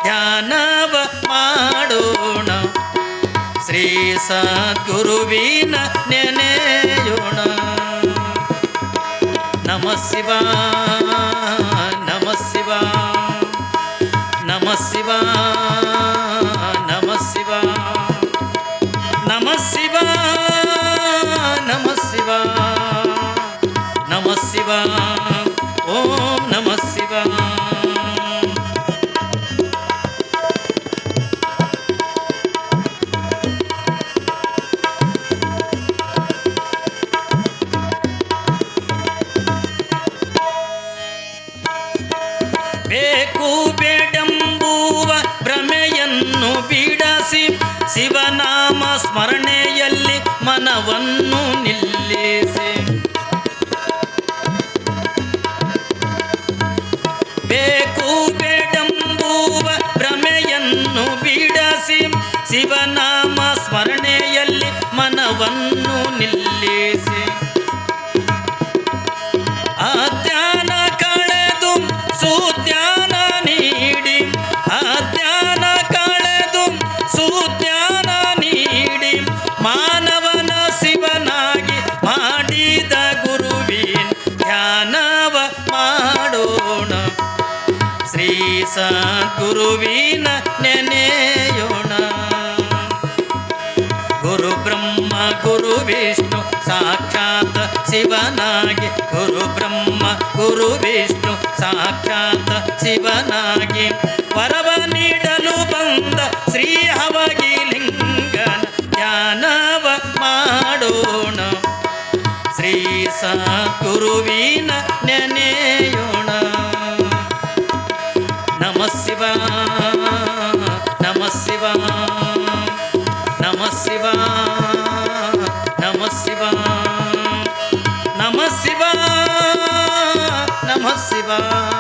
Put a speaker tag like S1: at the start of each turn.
S1: ಧ್ಯಾನವ ಮಾಡೋಣ. ಶ್ರೀ ಸದ್ಗುರುವಿನ ನೆನೆಯೋಣ. ನಮಃ ಶಿವಾಯ ನಮಃ ಶಿವಾಯ ನಮಃ ಶಿವಾಯ ನಮಃ ಶಿವಾಯ ನಮಃ ಶಿವಾಯ ನಮಃ ಶಿವಾಯ ನಮಃ ಶಿವಾಯ ಓಂ ನಮಃ ಶಿವಾಯ. ಬೇಕು ಬೇಡೆಂಬುವ ಭ್ರಮೆಯನ್ನು ಬಿಡಿಸಿ ಶಿವನಾಮ ಸ್ಮರಣೆಯಲ್ಲಿ ಮನವನ್ನು ನಿಲ್ಲಿಸಿ. ಬೇಕು ಬೇಡೆಂಬುವ ಭ್ರಮೆಯನ್ನು ಬಿಡಿಸಿ ಶಿವನಾಮ ಸ್ಮರಣೆಯಲ್ಲಿ ಮನವನ್ನು ನಿಲ್ಲಿಸಿ. ಅಜ್ಞಾನ ಕಳೆದು ಸುಜ್ಞಾನ ನೀಡಿ, ಅಜ್ಞಾನ ಕಳೆದು ಸುಜ್ಞಾನ ನೀಡಿ, ಮಾನವನ ಶಿವನಾಗಿ ಮಾಡಿದ ಗುರುವಿನ ಧ್ಯಾನವ ಮಾಡೋಣ. ಶ್ರೀ ಸದ್ಗುರುವಿನ ನೆನೆಯೋಣ. ಗುರು ಬ್ರಹ್ಮ ಗುರು ವಿಷ್ಣು ಸಾಕ್ಷಾತ್ ಶಿವನಾಗಿ, ಗುರು ಬ್ರಹ್ಮ ಗುರು ವಿಷ್ಣು ಸಾಕ್ಷಾತ್ ಶಿವನಾಗಿ ವರವ ನೀಡಲು ಬಂದ ಶ್ರೀ ಹವಗಿಲಿಂಗನ ಧ್ಯಾನವ ಮಾಡೋಣ. ಶ್ರೀ ಸದ್ಗುರುವಿನ ನೆನೆಯೋಣ. ನಮಃ ಶಿವಾಯ ನಮಃ ಶಿವಾಯ ನಮಃ ಶಿವಾಯ ನಮಃ ಶಿವಾಯ ನಮಃ ಶಿವಾಯ ನಮಃ ಶಿವಾಯ.